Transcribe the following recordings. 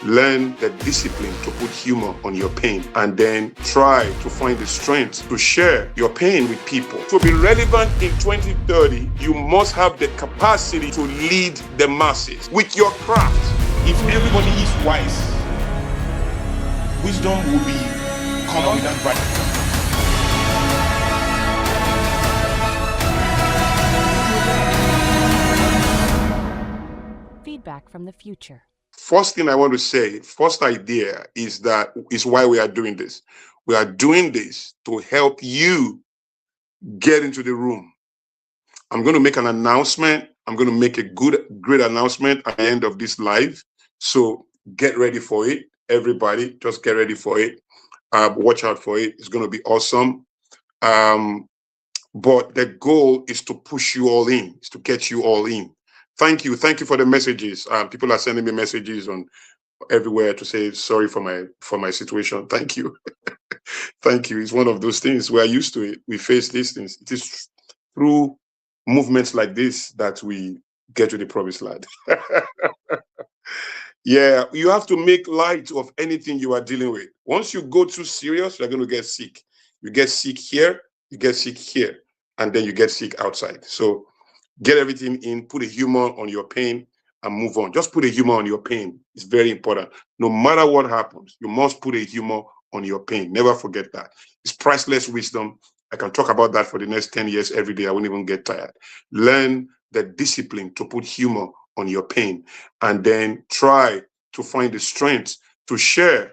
Learn the discipline to put humor on your pain, and then try to find the strength to share your pain with people. To be relevant in 2030, you must have the capacity to lead the masses with your craft. If everybody is wise, wisdom will be common with that right. Feedback from the future. First thing I want to say, first idea is why we are doing this. We are doing this to help you get into the room. I'm going to make an announcement. I'm going to make a great announcement at the end of this live. So get ready for it. Everybody, just get ready for it. Watch out for it. It's going to be awesome. But the goal is to push you all in, is to get you all in. Thank you for the messages. People are sending me messages on everywhere to say sorry for my situation. Thank you. Thank you. It's one of those things. We are used to it. We face these things. It is through movements like this that we get to the promised land. Yeah, you have to make light of anything you are dealing with. Once you go too serious, you're going to get sick. You get sick here, you get sick here, and then you get sick outside. So get everything in, put a humor on your pain, and move on. Just put a humor on your pain. It's very important. No matter what happens, you must put a humor on your pain. Never forget that. It's priceless wisdom. I can talk about that for the next 10 years every day. I won't even get tired. Learn the discipline to put humor on your pain, and then try to find the strength to share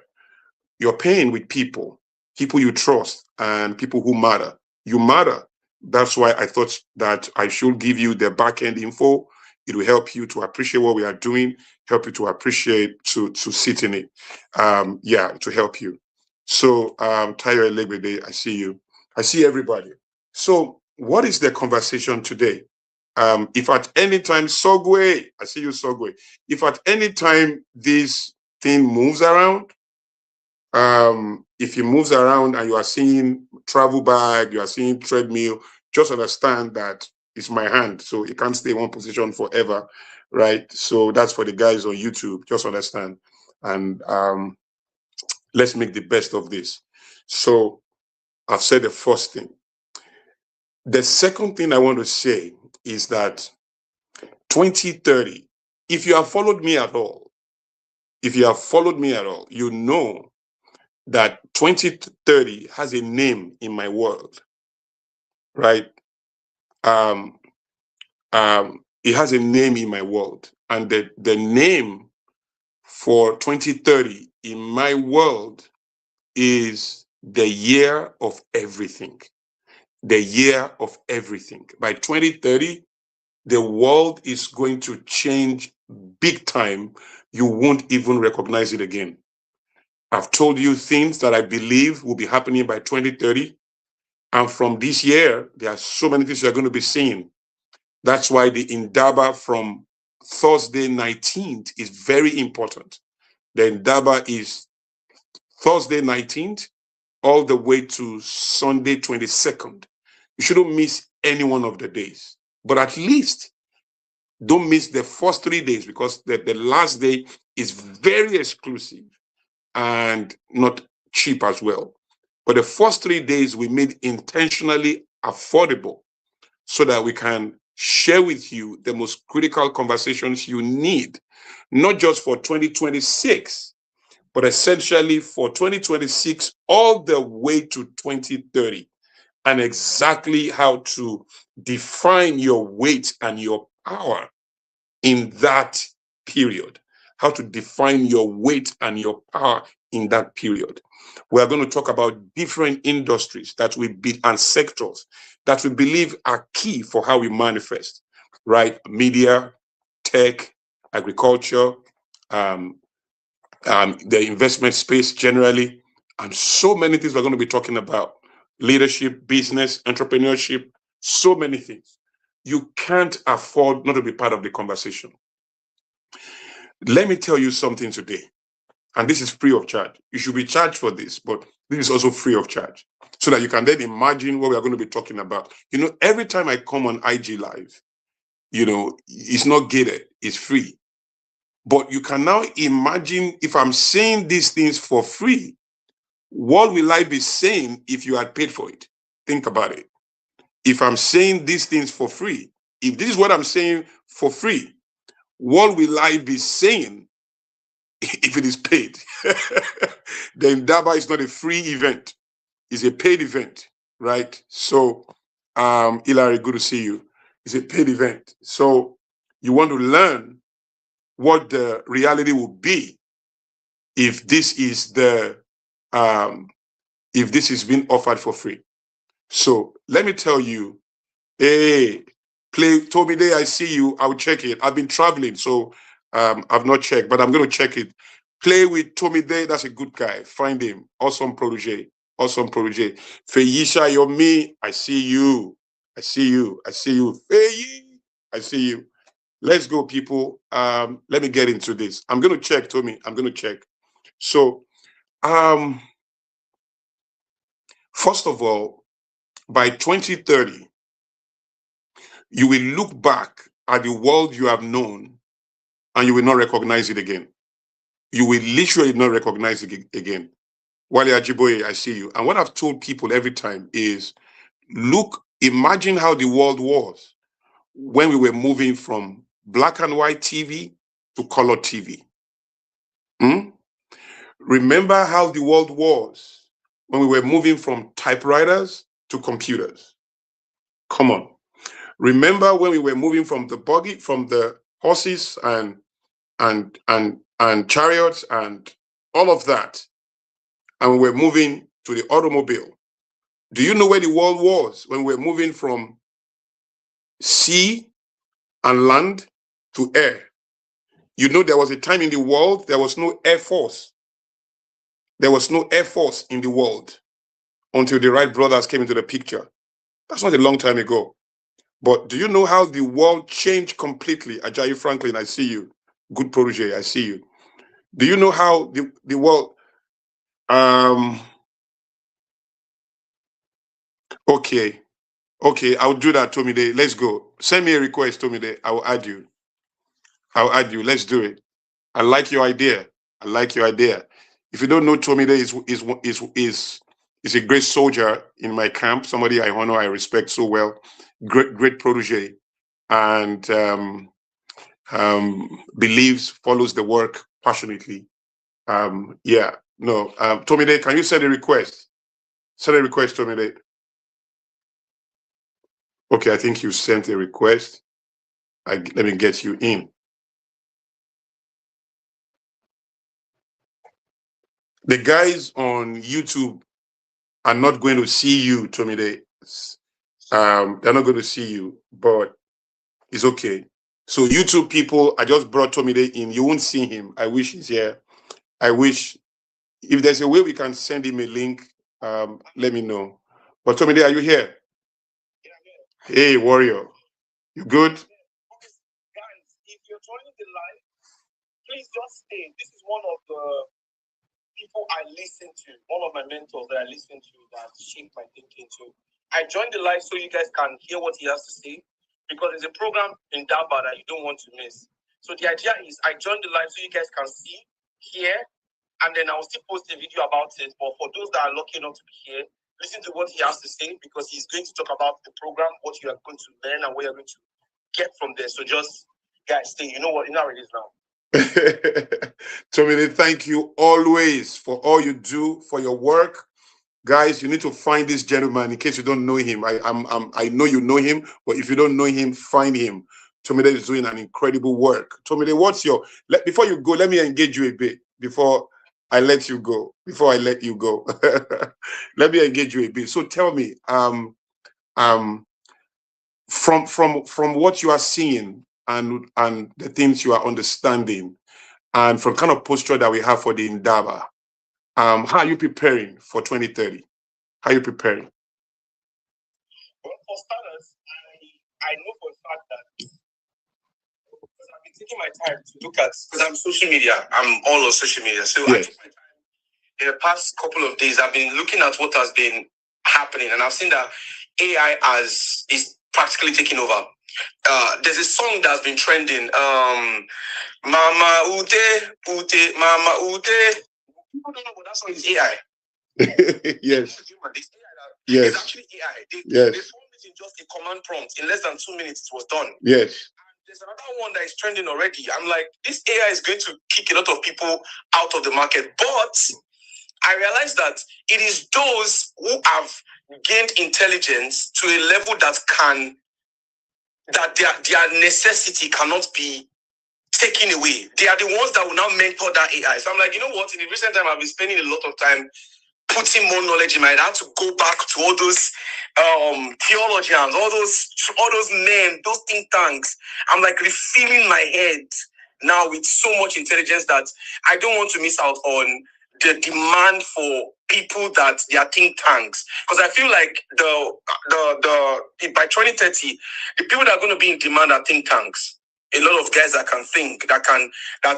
your pain with people you trust, and people who matter. You matter. That's why I thought that I should give you the back-end info. It will help you to appreciate what we are doing, help you to appreciate, to sit in it. To help you. So, Tayo Elegbede, I see you. I see everybody. So, what is the conversation today? If at any time, Sogwe, I see you, Sogwe. If at any time this thing moves around, if it moves around and you are seeing travel bag, you are seeing treadmill, just understand that it's my hand, so it can't stay in one position forever, right? So that's for the guys on YouTube. Just understand, and let's make the best of this. So I've said the first thing. The second thing I want to say is that 2030, if you have followed me at all, you know that 2030 has a name in my world, right? It has a name in my world, and the name for 2030 in my world is the year of everything. The year of everything. By 2030, the world is going to change big time. You won't even recognize it again. I've told you things that I believe will be happening by 2030. And from this year, there are so many things you're going to be seeing. That's why the Indaba from Thursday 19th is very important. The Indaba is Thursday 19th all the way to Sunday 22nd. You shouldn't miss any one of the days. But at least don't miss the first 3 days, because the last day is very exclusive and not cheap as well. But the first 3 days we made intentionally affordable so that we can share with you the most critical conversations you need, not just for 2026, but essentially for 2026 all the way to 2030, and exactly how to define your weight and your power in that period. How to define your weight and your power in that period. We are going to talk about different industries that we and sectors that we believe are key for how we manifest, right? Media, tech, agriculture, the investment space generally, and so many things we're going to be talking about. Leadership, business, entrepreneurship, so many things. You can't afford not to be part of the conversation. Let me tell you something today, and this is free of charge. You should be charged for this, but this is also free of charge, so that you can then imagine what we are going to be talking about. You know, every time I come on IG Live, you know, it's not gated, it's free. But you can now imagine, if I'm saying these things for free, what will I be saying if you had paid for it? Think about it. If I'm saying these things for free, if this is what I'm saying for free, what will I be saying if it is paid? The Indaba is not a free event, it's a paid event, right? So, Hilary, good to see you. It's a paid event. So you want to learn what the reality will be if this is the if this is being offered for free. So let me tell you, hey, play Toby Day, I see you. I'll check it. I've been traveling, so I've not checked, but I'm going to check it. Play with Tommy Day. That's a good guy. Find him. Awesome protege. Awesome protege. Feyisha Yomi, I see you. I see you. I see you. Feyi, I see you. Let's go, people. Let me get into this. I'm going to check, Tommy. I'm going to check. So, first of all, by 2030, you will look back at the world you have known and you will not recognize it again. You will literally not recognize it again. Wale Ajiboye, I see you. And what I've told people every time is, look, imagine how the world was when we were moving from black and white TV to color TV. Hmm? Remember how the world was when we were moving from typewriters to computers. Come on. Remember when we were moving from the buggy, from the horses and chariots and all of that, and we were moving to the automobile. Do you know where the world was when we were moving from sea and land to air? You know, there was a time in the world there was no air force. There was no air force in the world until the Wright brothers came into the picture. That's not a long time ago. But do you know how the world changed completely? Ajayi Franklin, I see you. Good protege, I see you. Do you know how the world okay. Okay, I'll do that, Tomide. Let's go. Send me a request, Tomide. I will add you. I'll add you. Let's do it. I like your idea. I like your idea. If you don't know, Tomide is a great soldier in my camp. Somebody I honor, I respect so well. Great protege, and believes, follows the work passionately. Yeah. No, Tomide, can you send a request? Send a request, Tomide. Okay, I think you sent a request. Let me get you in. The guys on YouTube are not going to see you, Tomide. They're not going to see you, but it's okay. So YouTube people, I just brought Tomide in. You won't see him. I wish he's here. I wish, if there's a way we can send him a link, let me know. But Tomide, are you here? Hey, warrior. You good? Guys, if you're joining the live, please just stay. This is one of the people I listen to, one of my mentors that I listen to that shaped my thinking too. I joined the live so you guys can hear what he has to say, because there's a program in Indaba that you don't want to miss. So the idea is I joined the live so you guys can see, hear, and then I'll still post a video about it. But for those that are lucky enough to be here, listen to what he has to say, because he's going to talk about the program, what you are going to learn, and what you're going to get from there. So just, guys, stay. You know what? You know how it is now. Tomide, thank you always for all you do, for your work. Guys, you need to find this gentleman in case you don't know him. I know you know him, but if you don't know him, find him. Tomide is doing an incredible work. Tomide, what's your, before you go, let me engage you a bit before I let you go. Before I let you go, let me engage you a bit. So tell me, from what you are seeing and the things you are understanding, and from kind of posture that we have for the Indaba, how are you preparing for 2030? How are you preparing? Well, for starters, I know for a fact that, because I've been taking my time to look at, because I'm social media, I'm all on social media. So yes. I took my time in the past couple of days. I've been looking at what has been happening, and I've seen that AI is practically taking over. There's a song that's been trending. Mama Ute, Ute, Mama Ute. People don't know what that song is. AI. Yes. Yes. It's actually AI. They Yes. formed it in just a command prompt. In less than 2 minutes, it was done. Yes. And there's another one that is trending already. I'm like, this AI is going to kick a lot of people out of the market. But I realized that it is those who have gained intelligence to a level that their necessity cannot be taken away. They are the ones that will now mentor that AI. So I'm like, you know what? In the recent time, I've been spending a lot of time putting more knowledge in my head. I had to go back to all those theologians, all those men, those think tanks. I'm like refilling my head now with so much intelligence that I don't want to miss out on the demand for people that they are think tanks. Because I feel like by 2030, the people that are going to be in demand are think tanks. A lot of guys that can think, that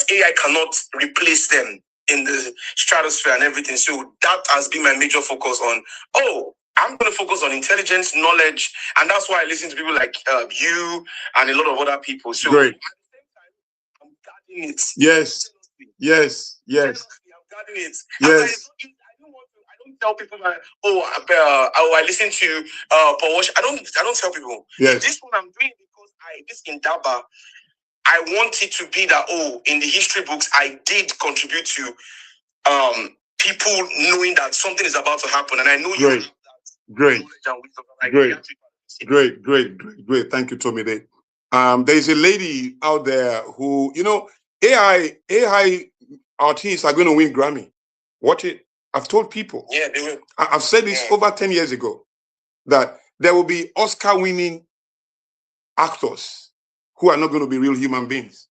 AI cannot replace them in the stratosphere and everything. So that has been my major focus on, I'm going to focus on intelligence, knowledge, and that's why I listen to people like you and a lot of other people. So great. At the same time, I'm guarding it. Yes. Yes. Yes. I'm guarding it. Yes. I don't tell people that, I listen to Paul Wash. I don't tell people. Yes. This one I'm doing because this Indaba, I want it to be that, in the history books, I did contribute to people knowing that something is about to happen. And I know you have that. Great. Great. Thank you, Tomide. There's a lady out there who, AI artists are going to win Grammy. Watch it. I've told people. Yeah, they will. I've said this over 10 years ago, that there will be Oscar-winning actors who are not going to be real human beings.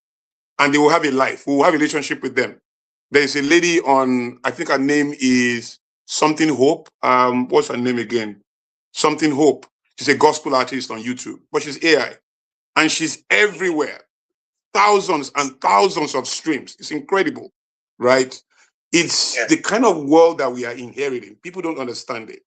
And they will have a life. We will have a relationship with them. There's a lady on, I think her name is Something Hope. What's her name again? Something Hope. She's a gospel artist on YouTube, but she's AI. And she's everywhere. Thousands and thousands of streams. It's incredible, right? It's the kind of world that we are inheriting. People don't understand it.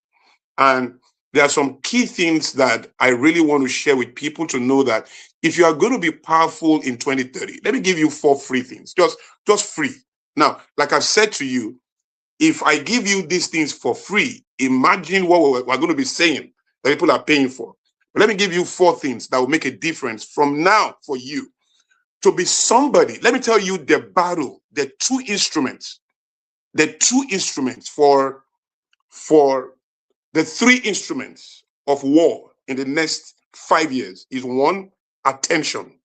And there are some key things that I really want to share with people to know that if you are going to be powerful in 2030, let me give you 4 free things, just free. Now, like I've said to you, if I give you these things for free, imagine what we're going to be saying that people are paying for. But let me give you 4 things that will make a difference from now for you to be somebody. Let me tell you the battle, the 2 instruments for the 3 instruments of war in the next 5 years is 1, attention.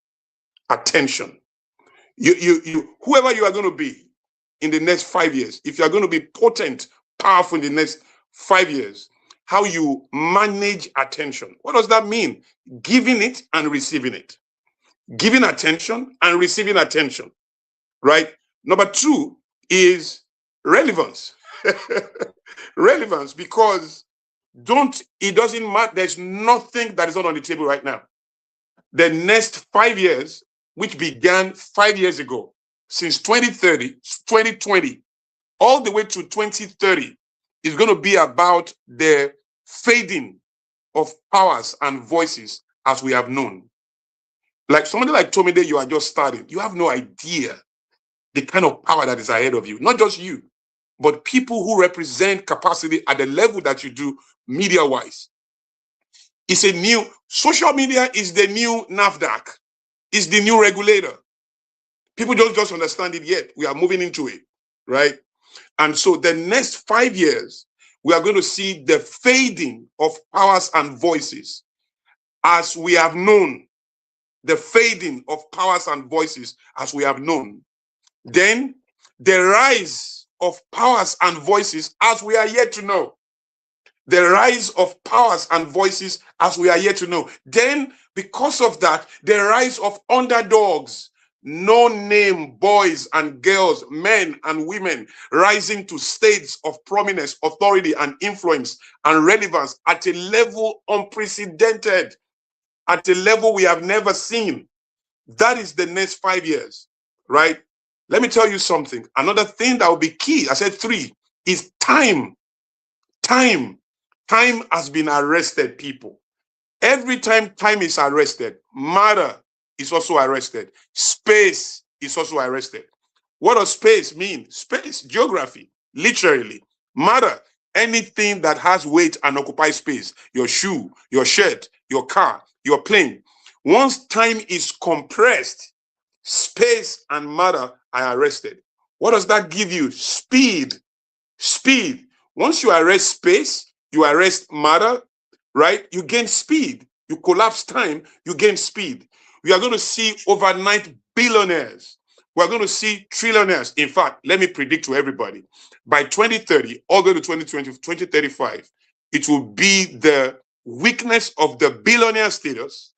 You whoever you are going to be in the next 5 years, if you are going to be potent, powerful in the next 5 years, how you manage attention. What does that mean? Giving it and receiving it. Giving attention and receiving attention, right? Number 2 is relevance. Relevance, because it doesn't matter. There's nothing that is not on the table right now. The next 5 years, which began 5 years ago, since 2020, all the way to 2030, is going to be about the fading of powers and voices as we have known. Like somebody like Tomide, you are just starting. You have no idea the kind of power that is ahead of you. Not just you, but people who represent capacity at the level that you do media-wise. It's a new, social media is the new NAFDAC. It's the new regulator. People don't just understand it yet. We are moving into it, right? And so the next 5 years, we are going to see the fading of powers and voices as we have known. The fading of powers and voices as we have known. Then the rise of powers and voices as we are yet to know. The rise of powers and voices as we are yet to know. Then, because of that, the rise of underdogs, no-name boys and girls, men and women, rising to states of prominence, authority, and influence and relevance at a level unprecedented, at a level we have never seen. That is the next 5 years, right? Let me tell you something. Another thing that will be key, I said 3, is time. Time has been arrested, people. Every time time is arrested, matter is also arrested. Space is also arrested. What does space mean? Space, geography, literally. Matter, anything that has weight and occupies space. Your shoe, your shirt, your car, your plane. Once time is compressed, space and matter are arrested. What does that give you? Speed. Speed. Once you arrest space, you arrest matter, right? You gain speed. You collapse time, you gain speed. We are going to see overnight billionaires. We're going to see trillionaires. In fact, let me predict to everybody, by 2030, all the way to 2020, 2035, it will be the weakness of the billionaire status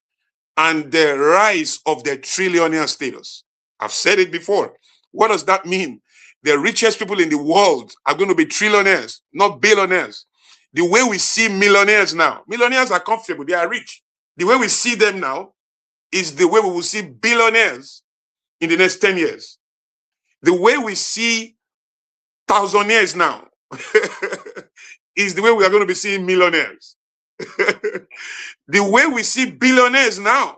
and the rise of the trillionaire status. I've said it before. What does that mean? The richest people in the world are going to be trillionaires, not billionaires. The way we see millionaires now, millionaires are comfortable, they are rich. The way we see them now is the way we will see billionaires in the next 10 years. The way we see thousandaires now is the way we are going to be seeing millionaires. The way we see billionaires now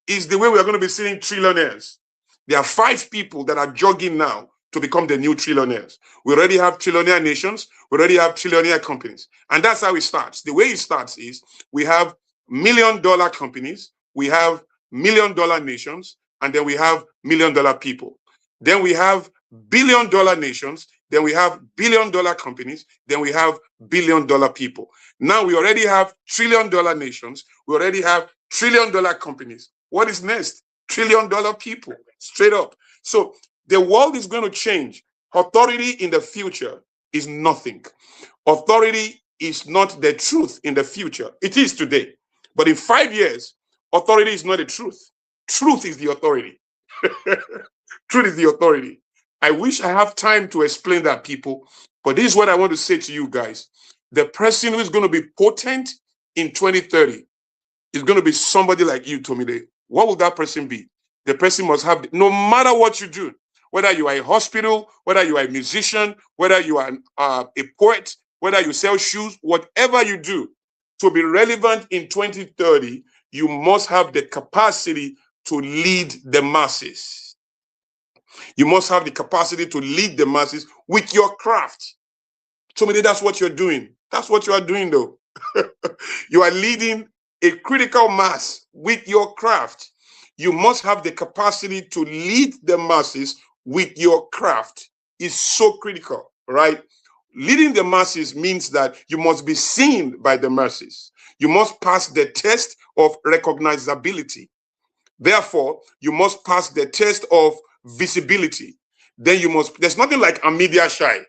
is the way we are going to be seeing trillionaires. There are 5 people that are jogging now to become the new trillionaires. We already have trillionaire nations. We already have trillionaire companies. And that's how it starts. The way it starts is we have $1 million companies, we have $1 million nations, and then we have $1 million people. Then we have $1 billion nations, then we have $1 billion companies, then we have $1 billion people. Now we already have $1 trillion nations, we already have $1 trillion companies. What is next? $1 trillion people, straight up. So the world is going to change. Authority in the future is nothing. Authority is not the truth in the future. It is today. But in 5 years, authority is not the truth. Truth is the authority. Truth is the authority. I wish I have time to explain that, people. But this is what I want to say to you guys. The person who is going to be potent in 2030 is going to be somebody like you, Tomide. What will that person be? The person must have, no matter what you do, whether you are a hospital, whether you are a musician, whether you are a poet, whether you sell shoes, whatever you do, to be relevant in 2030, you must have the capacity to lead the masses. You must have the capacity to lead the masses with your craft. Somebody, that's what you're doing. That's what you are doing, though. You are leading a critical mass with your craft. You must have the capacity to lead the masses with your craft. It's so critical, right? Leading the masses means that you must be seen by the masses. You must pass the test of recognizability. Therefore, you must pass the test of visibility. Then you must, there's nothing like a media shy.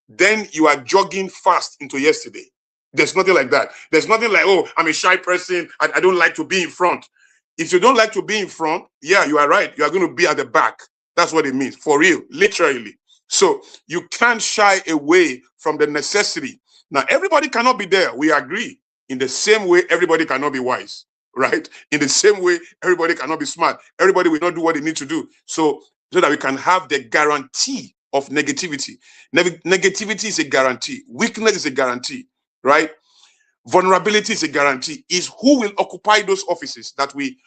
Then you are jogging fast into yesterday. There's nothing like that. There's nothing like, oh, I'm a shy person. I don't like to be in front. If you don't like to be in front, yeah, you are right. You are going to be at the back. That's what it means, for real, literally. So you can't shy away from the necessity. Now, everybody cannot be there. We agree. In the same way, everybody cannot be wise, right? In the same way, everybody cannot be smart. Everybody will not do what they need to do. So that we can have the guarantee of negativity. Negativity is a guarantee. Weakness is a guarantee, right? Vulnerability is a guarantee. Is who will occupy those offices that we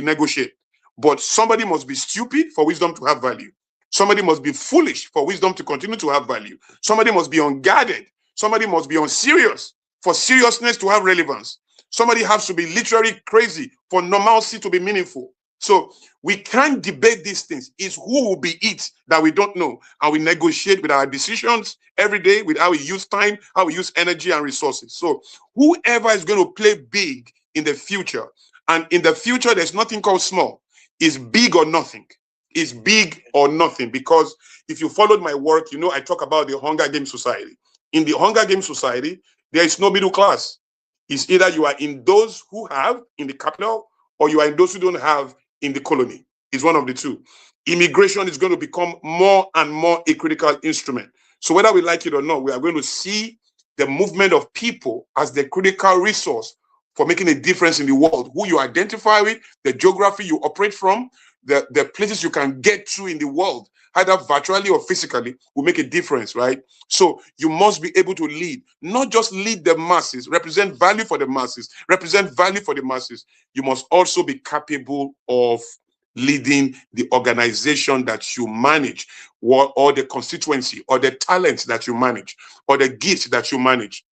negotiate. But somebody must be stupid for wisdom to have value. Somebody must be foolish for wisdom to continue to have value. Somebody must be unguarded. Somebody must be unserious for seriousness to have relevance. Somebody has to be literally crazy for normalcy to be meaningful. So we can't debate these things. It's who will be it that we don't know. And we negotiate with our decisions every day, with how we use time, how we use energy and resources. So whoever is going to play big in the future, and in the future, there's nothing called small. It's big or nothing. It's big or nothing. Because if you followed my work, you know I talk about the Hunger Games Society. In the Hunger Games Society, there is no middle class. It's either you are in those who have in the capital, or you are in those who don't have in the colony. It's one of the two. Immigration is going to become more and more a critical instrument. So whether we like it or not, we are going to see the movement of people as the critical resource for making a difference in the world. Who you identify with, the geography you operate from, the places you can get to in the world either virtually or physically, will make a difference, right? So you must be able to lead, not just lead the masses, represent value for the masses, represent value for the masses. You must also be capable of leading the organization that you manage, or the constituency, or the talents that you manage, or the gifts that you manage,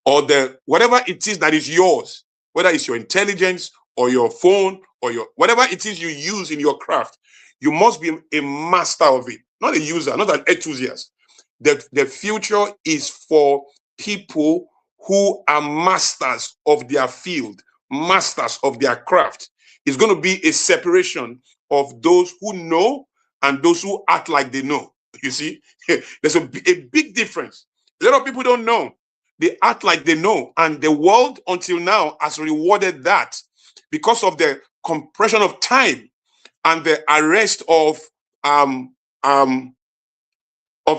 or the whatever it is that is yours, whether it's your intelligence or your phone or your whatever it is you use in your craft. You must be a master of it, not a user, not an enthusiast. The future is for people who are masters of their field, masters of their craft. It's going to be a separation of those who know and those who act like they know. You see, there's a big difference. A lot of people don't know. They act like they know, and the world until now has rewarded that because of the compression of time and the arrest of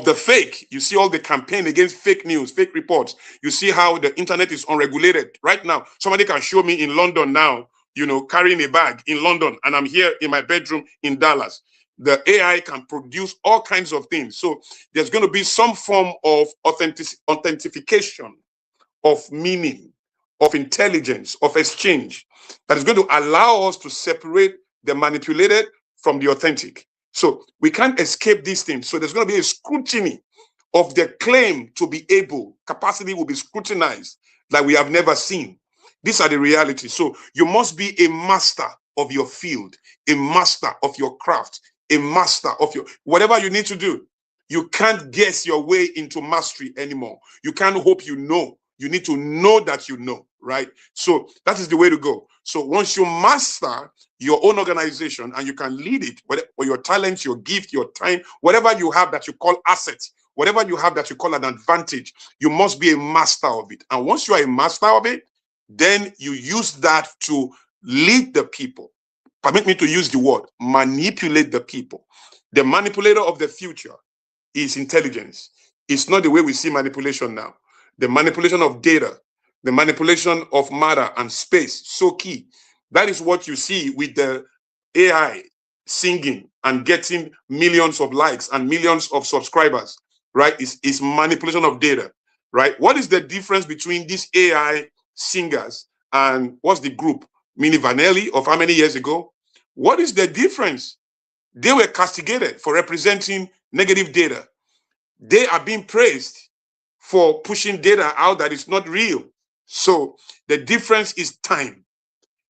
the fake. You see all the campaign against fake news, fake reports. You see how the internet is unregulated. Right now, somebody can show me in London now, carrying a bag in London, and I'm here in my bedroom in Dallas. The AI can produce all kinds of things. So there's going to be some form of authentication of meaning, of intelligence, of exchange that is going to allow us to separate the manipulated from the authentic. So we can't escape these things. So there's going to be a scrutiny of the claim to be able. Capacity will be scrutinized like we have never seen. These are the realities. So you must be a master of your field, a master of your craft, a master of your whatever you need to do. You can't guess your way into mastery anymore. You can't hope you know. You need to know that you know, right? So that is the way to go. So once you master your own organization and you can lead it, or your talents, your gift, your time, whatever you have that you call assets, whatever you have that you call an advantage, you must be a master of it. And once you are a master of it, then you use that to lead the people. Permit me to use the word, manipulate the people. The manipulator of the future is intelligence. It's not the way we see manipulation now. The manipulation of data, the manipulation of matter and space, so key. That is what you see with the AI singing and getting millions of likes and millions of subscribers, right? It's manipulation of data, right? What is the difference between these AI singers and what's the group? Mini Vanelli of how many years ago? What is the difference? They were castigated for representing negative data. They are being praised for pushing data out that is not real. So the difference is time.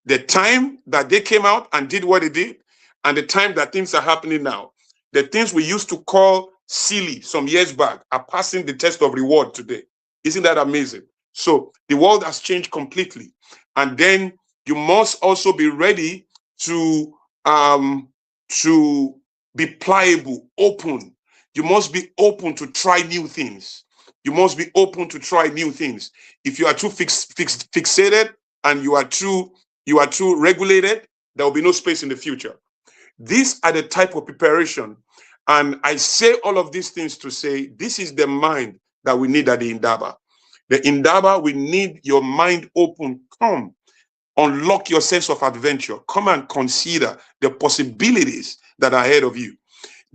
The time that they came out and did what they did, and the time that things are happening now. The things we used to call silly some years back are passing the test of reward today. Isn't that amazing? So the world has changed completely. And then you must also be ready to be pliable, open. You must be open to try new things. You must be open to try new things. If you are too fixated and you are too regulated, there will be no space in the future. These are the type of preparation. And I say all of these things to say, this is the mind that we need at the Indaba. The Indaba, we need your mind open. Come, unlock your sense of adventure. Come and consider the possibilities that are ahead of you.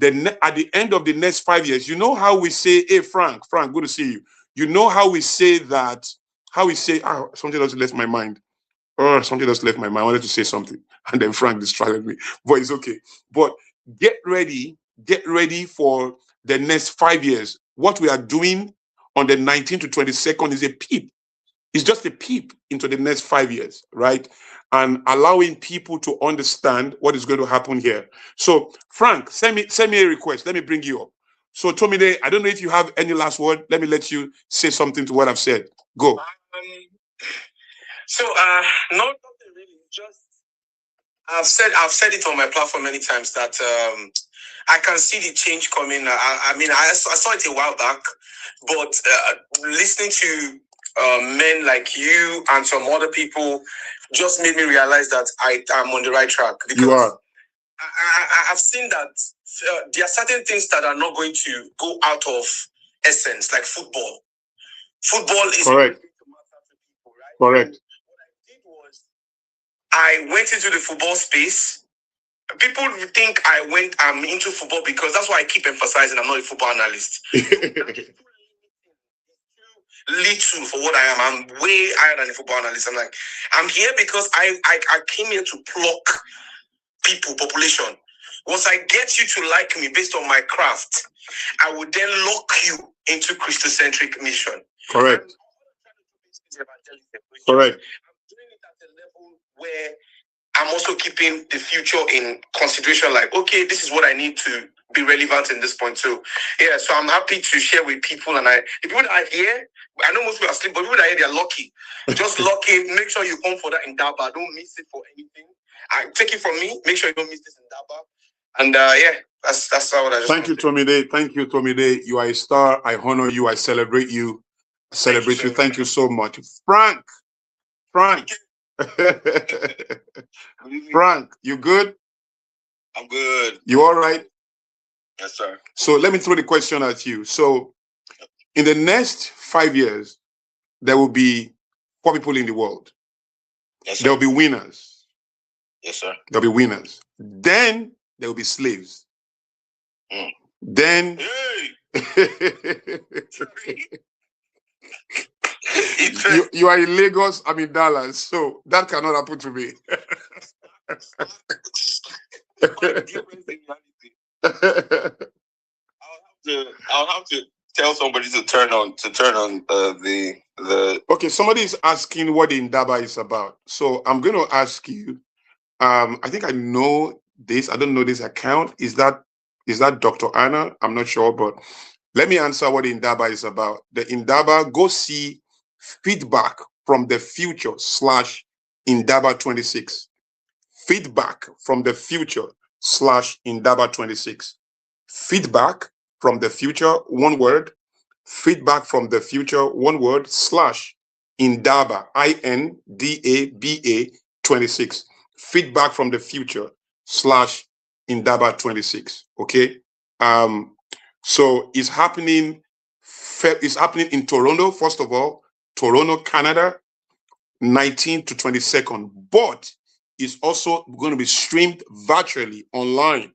At the end of the next 5 years, you know how we say, hey, Frank, good to see you. You know how we say that, something else left my mind. Oh, something else left my mind. I wanted to say something. And then Frank distracted me. But it's okay. But get ready for the next 5 years. What we are doing on the 19th to 22nd is a peep. It's just a peep into the next 5 years, right? And allowing people to understand what is going to happen here. So, Frank, send me a request. Let me bring you up. So, Tomide, I don't know if you have any last word. Let me let you say something to what I've said. Go. Not really. Just I've said it on my platform many times that I can see the change coming. I saw it a while back, but listening to men like you and some other people just made me realize that I am on the right track. Because you are. I've seen that there are certain things that are not going to go out of essence, like football. Football is correct. People, right? Correct. What I did was I went into the football space People think I'm into football because that's why I keep emphasizing I'm not a football analyst. Little for what I am. I'm way higher than a football analyst. I'm here because I came here to pluck people, population. Once I get you to like me based on my craft, I will then lock you into Christocentric mission. Correct. Correct. I'm doing it at a level where I'm also keeping the future in consideration. Like, okay, this is what I need to be relevant in this point too. Yeah, so I'm happy to share with people. And the people that are here, I know most people are asleep, but people that are here, they're lucky. Just lucky. Make sure you come for that Indaba. Don't miss it for anything. Take it from me. Make sure you don't miss this Indaba. And yeah, that's what I just. Thank you, Tomide. Thank you, Tomide. You are a star. I honor you. I celebrate you. Celebrate you. Thank you so much, Frank. Frank, you good? I'm good. You all right? Yes, sir. So let me throw the question at you. So in the next 5 years, there will be 4 people in the world. Yes, sir. There will be winners. Yes, sir. There will be winners. Then there will be slaves. Then you are in Lagos, I'm in Dallas, so that cannot happen to me. I'll have to tell somebody to turn on the. Okay, somebody is asking what the Indaba is about. So I'm going to ask you. I think I know this. I don't know this account. Is that Dr. Anna? I'm not sure, but let me answer what the Indaba is about. The Indaba, go see feedback from the future / Indaba 26. Feedback from the future / Indaba 26. Feedback from the future, one word. Feedback from the future, one word / Indaba, INDABA 26. Feedback from the future / Indaba 26. Okay. So it's happening in Toronto, first of all, Toronto, Canada, 19th to 22nd, but it's also going to be streamed virtually online.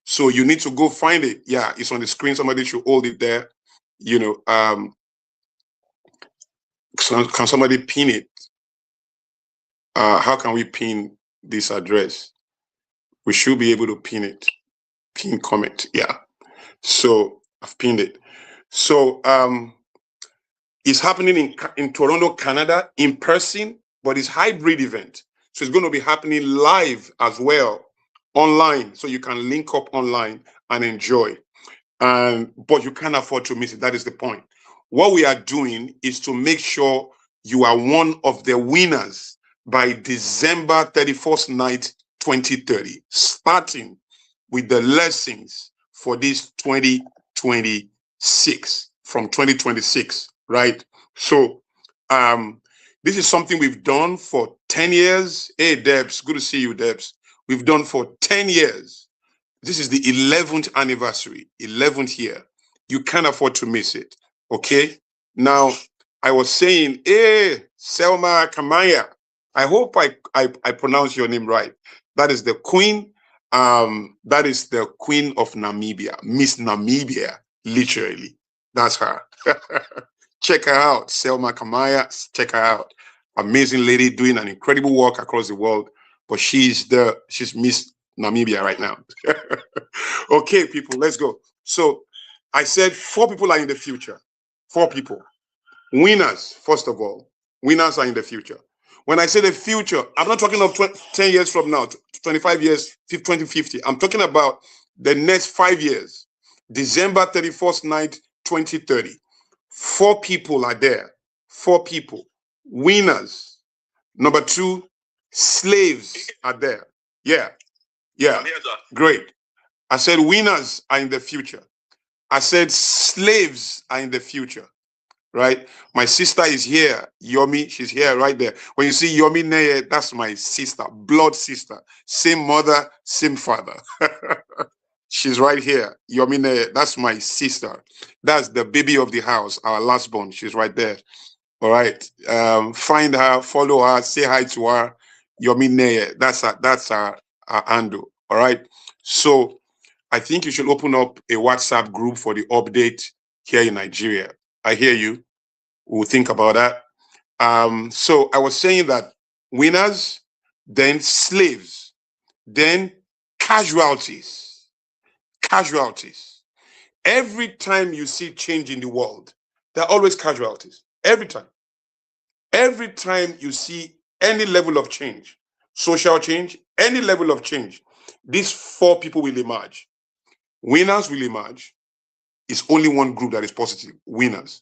So you need to go find it. Yeah, it's on the screen. Somebody should hold it there. You know, can somebody pin it? How can we pin this address? We should be able to pin it. Pin comment. Yeah. So I've pinned it. So it's happening in Toronto, Canada, in person, but it's hybrid event. So it's going to be happening live as well, online. So you can link up online and enjoy. But you can't afford to miss it. That is the point. What we are doing is to make sure you are one of the winners by December 31st night, 2030, starting with the lessons for this 2026, from 2026, right? So this is something we've done for 10 years. Hey, Debs, good to see you, Debs. We've done for 10 years. This is the 11th anniversary, 11th year. You can't afford to miss it, okay? Now, I was saying, hey, Selma Kamaya, I hope I pronounce your name right. That is the queen. That is the queen of Namibia, Miss Namibia, literally. That's her. Check her out, Selma Kamaya. Check her out. Amazing lady doing an incredible work across the world. But she's Miss Namibia right now. Okay, people, let's go. So I said 4 people are in the future. 4 people. Winners, first of all. Winners are in the future. When I say the future, I'm not talking of 10 years from now, 25 years, 2050. I'm talking about the next 5 years. December 31st night, 2030. 4 people are there. 4 people. Winners. Number 2, slaves are there. Yeah. Great. I said winners are in the future. I said slaves are in the future. Right? My sister is here. Yomi, she's here right there. When you see Yomi Neye, that's my sister, blood sister. Same mother, same father. She's right here. Yomi Neye, that's my sister. That's the baby of the house, our last born. She's right there. All right. Find her, follow her, say hi to her. Yomi Neye, that's her handle. All right. So I think you should open up a WhatsApp group for the update here in Nigeria. I hear you. We'll think about that. So I was saying that winners, then slaves, then casualties. Casualties. Every time you see change in the world, there are always casualties. Every time. Every time you see any level of change, social change, any level of change, these four people will emerge. Winners will emerge. It's only one group that is positive, winners.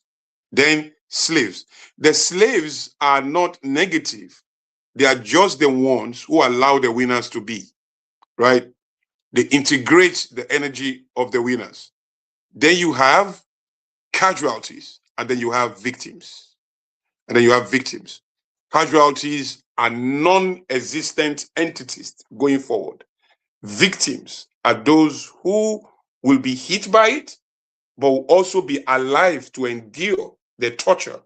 Then slaves. The slaves are not negative. They are just the ones who allow the winners to be, right? They integrate the energy of the winners. Then you have casualties, and then you have victims. And then you have victims. Casualties are non-existent entities going forward. Victims are those who will be hit by it, but will also be alive to endure the torture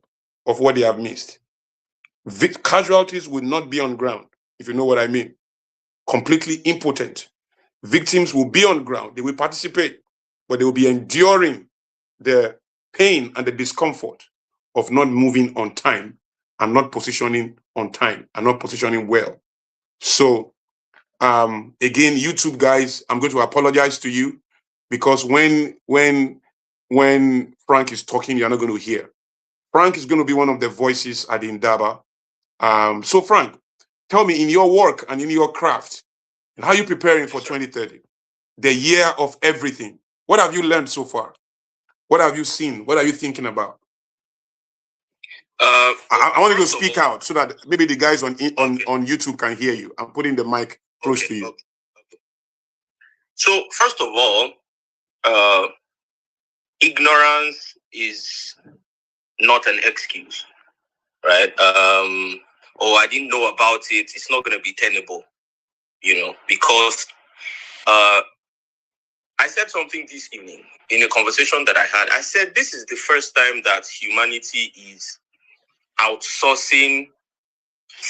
of what they have missed. Casualties will not be on ground, if you know what I mean. Completely impotent. Victims will be on ground. They will participate, but they will be enduring the pain and the discomfort of not moving on time and not positioning on time and not positioning well. So again, YouTube guys, I'm going to apologize to you because when Frank is talking, you're not going to hear. Frank is going to be one of the voices at the Indaba. So Frank, tell me, in your work and in your craft, how are you preparing for 2030? The year of everything. What have you learned so far? What have you seen? What are you thinking about? I want you to speak out so that maybe the guys on YouTube can hear you. I'm putting the mic close to you. Okay. So first of all, ignorance is not an excuse, right? Oh, I didn't know about it. It's not going to be tenable, because I said something this evening in a conversation that I had. I said this is the first time that humanity is outsourcing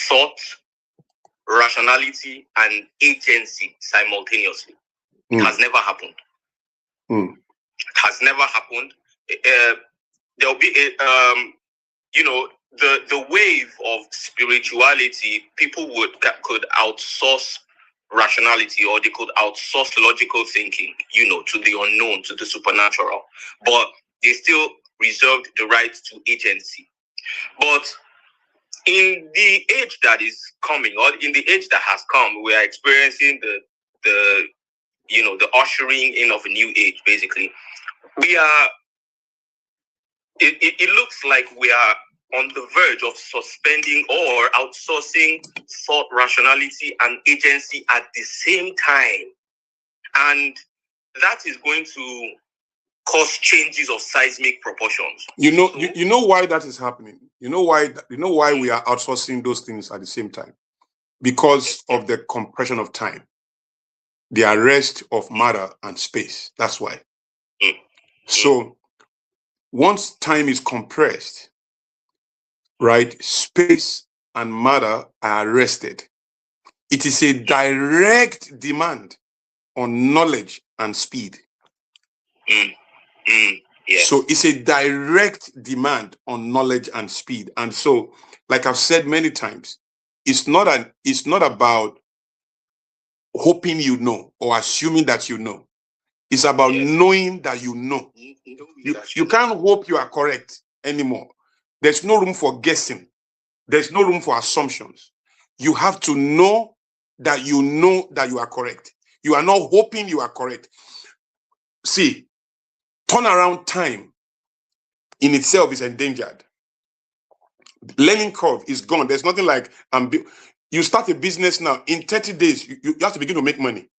thought, rationality, and agency simultaneously. It has never happened. It has never happened. There'll be the wave of spirituality. People could outsource rationality, or they could outsource logical thinking, to the unknown, to the supernatural, but they still reserved the right to agency. But in the age that is coming, or in the age that has come, we are experiencing the ushering in of a new age. Basically, we are. It looks like we are on the verge of suspending or outsourcing thought, rationality, and agency at the same time, and that is going to cause changes of seismic proportions. You know why that is happening. You know why we are outsourcing those things at the same time, because of the compression of time, the arrest of matter and space. That's why. So once time is compressed, right, space and matter are arrested. It is a direct demand on knowledge and speed. Yes. So it's a direct demand on knowledge and speed. And so, like I've said many times, it's not about hoping you know or assuming that you know. It's about knowing that you know. You can't hope you are correct anymore. There's no room for guessing. There's no room for assumptions. You have to know that you are correct. You are not hoping you are correct. See, turnaround time in itself is endangered. Learning curve is gone. There's nothing like you start a business now. In 30 days, you have to begin to make money.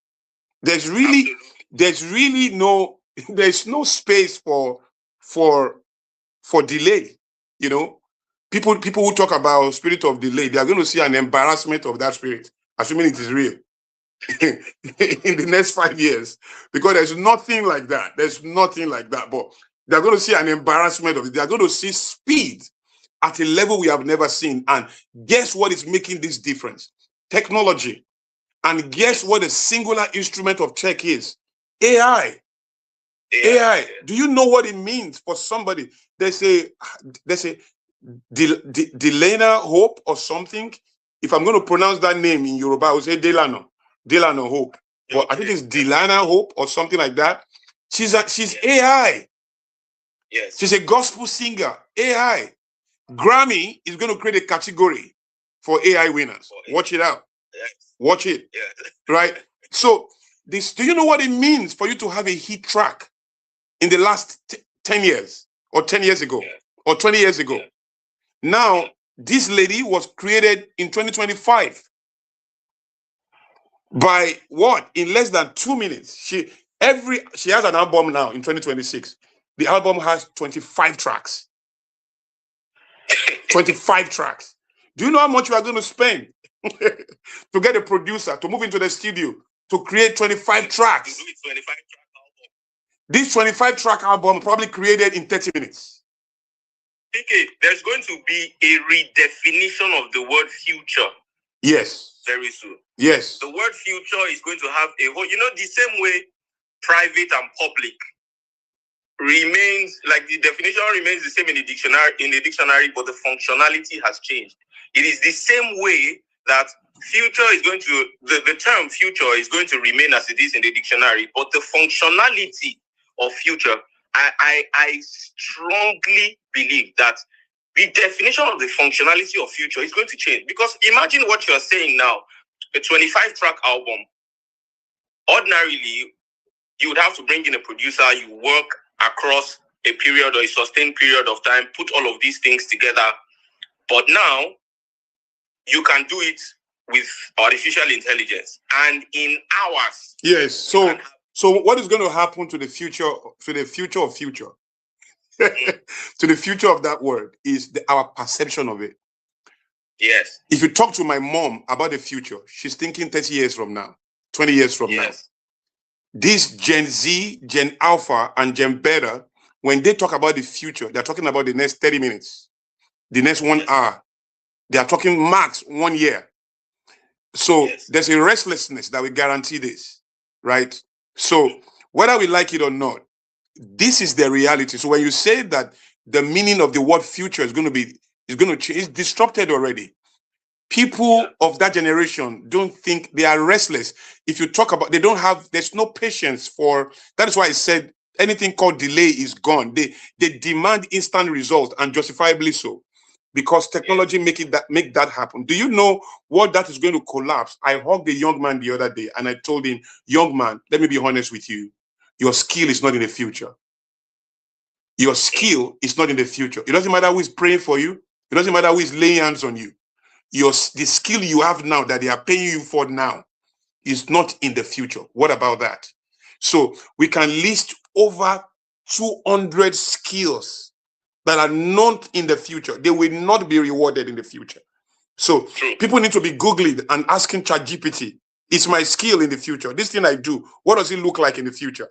There's no space for delay. People who talk about spirit of delay, they are going to see an embarrassment of that spirit, assuming it is real, in the next 5 years, because there's nothing like that. There's nothing like that. But they're going to see an embarrassment of it. They're going to see speed at a level we have never seen. And guess what is making this difference? Technology. And guess what the singular instrument of check is? AI. AI. Do you know what it means for somebody? They say Delana Hope or something. If I'm going to pronounce that name in Yoruba, I would say Delano Hope. But I think it's Delana Hope or something like that. She's AI. Yes. She's a gospel singer. AI. Grammy is going to create a category for AI winners. Watch it out. Yes. Watch it. Yes. Right? So this, do you know what it means for you to have a hit track in the last 10 years or 10 years ago or 20 years ago? Now, this lady was created in 2025 by what? In less than 2 minutes. She has an album now in 2026. The album has 25 tracks. 25 tracks. Do you know how much you are going to spend to get a producer to move into the studio to create 25 tracks? This 25 track album probably created in 30 minutes. Okay, there's going to be a redefinition of the word future. Yes. Very soon. Yes. The word future is going to have a whole, the same way private and public remains, like the definition remains the same in the dictionary, but the functionality has changed. It is the same way that future is going to, the term future is going to remain as it is in the dictionary, but the functionality of future, I strongly believe that the definition of the functionality of future is going to change. Because imagine what you're saying now, a 25-track album. Ordinarily, you would have to bring in a producer, you work across a period or a sustained period of time, put all of these things together. But now, you can do it with artificial intelligence. And in hours. Yes. So what is going to happen to the future of future? To the future of that word is our perception of it. Yes. If you talk to my mom about the future, she's thinking 30 years from now, 20 years from now. This Gen Z, Gen Alpha, and Gen Beta, when they talk about the future, they're talking about the next 30 minutes, the next 1 hour. They are talking max 1 year. So there's a restlessness that we guarantee this, right? So whether we like it or not, this is the reality. So when you say that the meaning of the word future is going to change, it's disrupted already. People of that generation don't think, they are restless. If you talk about, there's no patience for, that is why I said anything called delay is gone. They demand instant results, and justifiably so, because technology make that happen. Do you know what that is going to collapse? I hugged a young man the other day and I told him, young man, let me be honest with you. Your skill is not in the future. Your skill is not in the future. It doesn't matter who is praying for you. It doesn't matter who is laying hands on you. The skill you have now that they are paying you for now is not in the future. What about that? So we can list over 200 skills that are not in the future. They will not be rewarded in the future. So people need to be Googling and asking ChatGPT, is my skill in the future? This thing I do, what does it look like in the future?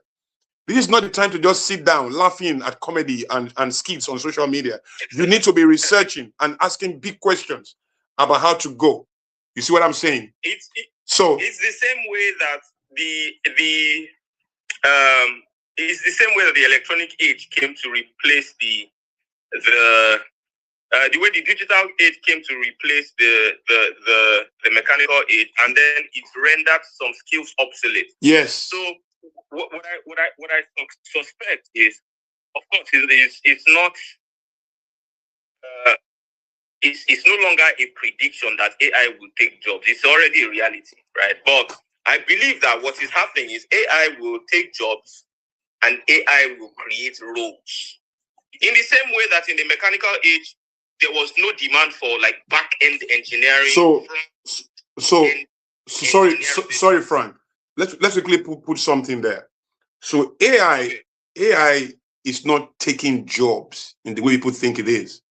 This is not the time to just sit down laughing at comedy and skits on social media. You need to be researching and asking big questions about how to go. You see what I'm saying? It's the same way that it's the same way that the electronic age came to replace the way the digital age came to replace the mechanical age, and then it rendered some skills obsolete. Yes. So what I suspect is, of course, it's not. It's no longer a prediction that AI will take jobs. It's already a reality, right? But I believe that what is happening is AI will take jobs and AI will create roles. In the same way that in the mechanical age, there was no demand for like back-end engineering. Sorry, Frank. Let's quickly put something there. So AI is not taking jobs in the way people think it is.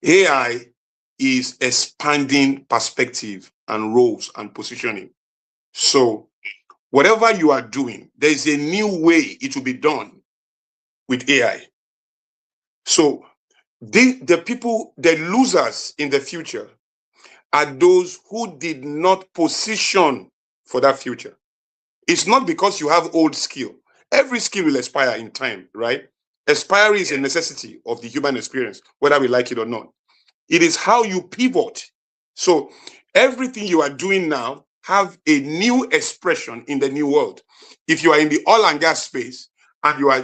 AI is expanding perspective and roles and positioning. So whatever you are doing, there is a new way it will be done with AI. So the people, the losers in the future are those who did not position for that future. It's not because you have old skill. Every skill will expire in time, right? Expiry is a necessity of the human experience, whether we like it or not. It is how you pivot. So everything you are doing now have a new expression in the new world. If you are in the oil and gas space and you are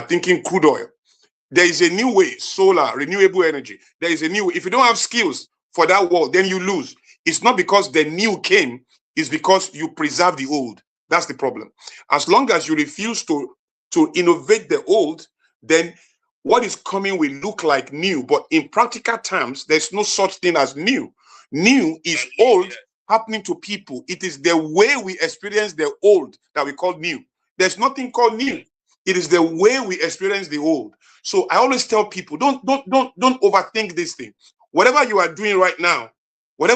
thinking crude oil, there is a new way, solar, renewable energy. There is a new way. If you don't have skills for that world, then you lose. It's not because the new came, it's because you preserve the old. That's the problem. As long as you refuse to innovate the old, then what is coming will look like new. But in practical terms, there's no such thing as new. New is old happening to people. It is the way we experience the old that we call new. There's nothing called new. It is the way we experience the old. So I always tell people, don't overthink this thing. Whatever you are doing right now, where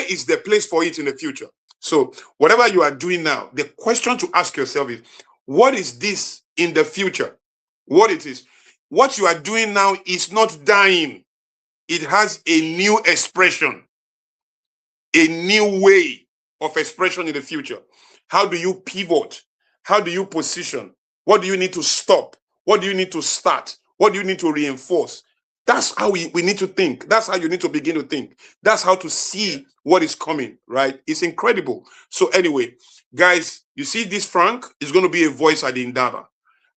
is the place for it in the future? So whatever you are doing now, the question to ask yourself is, what is this in the future? What it is? What you are doing now is not dying. It has a new expression, a new way of expression in the future. How do you pivot? How do you position? What do you need to stop? What do you need to start? What do you need to reinforce? That's how we need to think. That's how you need to begin to think. That's how to see what is coming, right? It's incredible. So anyway, guys, you see this Frank is going to be a voice at the Indaba.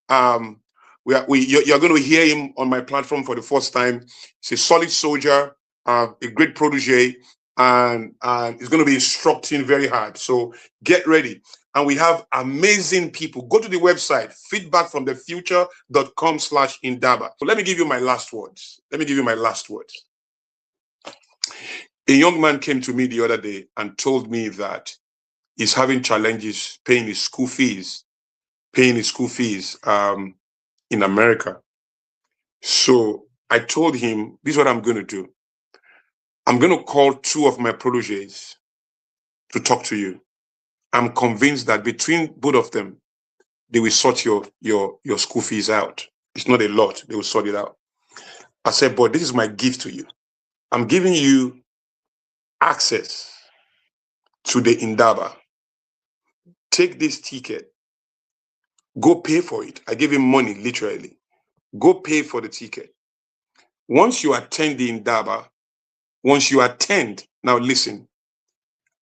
You're going to hear him on my platform for the first time. He's a solid soldier, a great protege, and he's going to be instructing very hard. So get ready. And we have amazing people. Go to the website, feedbackfromthefuture.com/Indaba. So let me give you my last words. A young man came to me the other day and told me that he's having challenges paying his school fees in America. So I told him, this is what I'm going to do. I'm going to call 2 of my proteges to talk to you. I'm convinced that between both of them, they will sort your school fees out. It's not a lot. They will sort it out. I said, but this is my gift to you. I'm giving you access to the Indaba. Take this ticket. Go pay for it. I gave him money, literally. Go pay for the ticket. Once you attend the Indaba, now listen,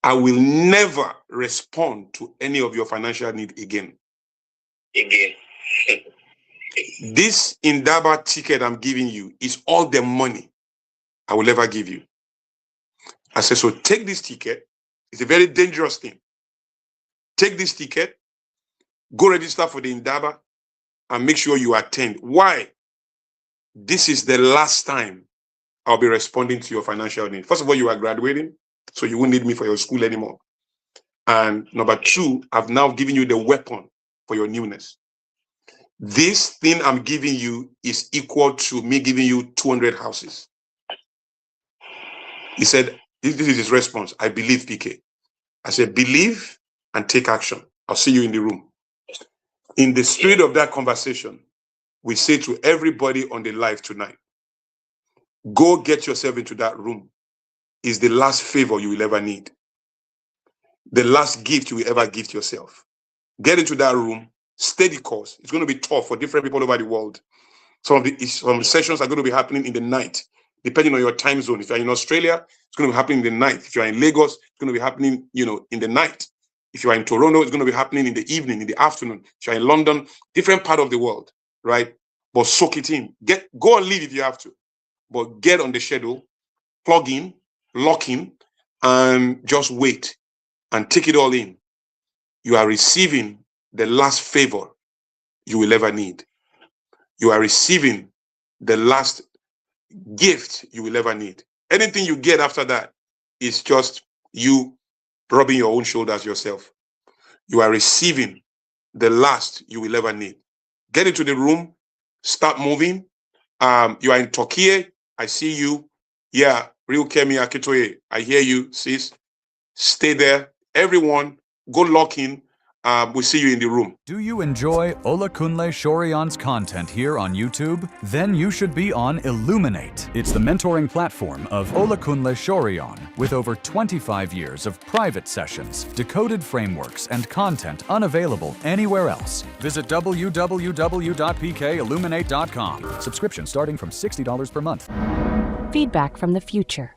I will never respond to any of your financial need again. This Indaba ticket I'm giving you is all the money I will ever give you. I said, so take this ticket. It's a very dangerous thing. Take this ticket, go register for the Indaba, and make sure you attend. Why? This is the last time I'll be responding to your financial need. First of all, you are graduating, so you won't need me for your school anymore. And number 2, I've now given you the weapon for your newness. This thing I'm giving you is equal to me giving you 200 houses. He said, this is his response. I believe, PK. I said, believe and take action. I'll see you in the room. In the spirit of that conversation, we say to everybody on the live tonight, go get yourself into that room. Is the last favor you will ever need. The last gift you will ever gift yourself. Get into that room, stay the course. It's going to be tough for different people over the world. Some sessions are going to be happening in the night, depending on your time zone. If you're in Australia, it's going to be happening in the night. If you're in Lagos, it's going to be happening, in the night. If you're in Toronto, it's going to be happening in the evening, in the afternoon. If you're in London, different part of the world, right? But soak it in. Go and leave if you have to. But get on the schedule, plug in, lock in, and just wait and take it all in. You are receiving the last favor you will ever need. You are receiving the last gift you will ever need. Anything you get after that is just you rubbing your own shoulders yourself. You are receiving the last you will ever need. Get into the room, start moving. You are in Turkey. I see you. Yeah, Real Kemi Akitoye. I hear you, sis. Stay there. Everyone, go lock in We'll see you in the room. Do you enjoy Olakunle Soriyan's content here on YouTube? Then you should be on Illuminate. It's the mentoring platform of Olakunle Soriyan with over 25 years of private sessions, decoded frameworks, and content unavailable anywhere else. Visit www.pkilluminate.com. Subscription starting from $60 per month. Feedback from the future.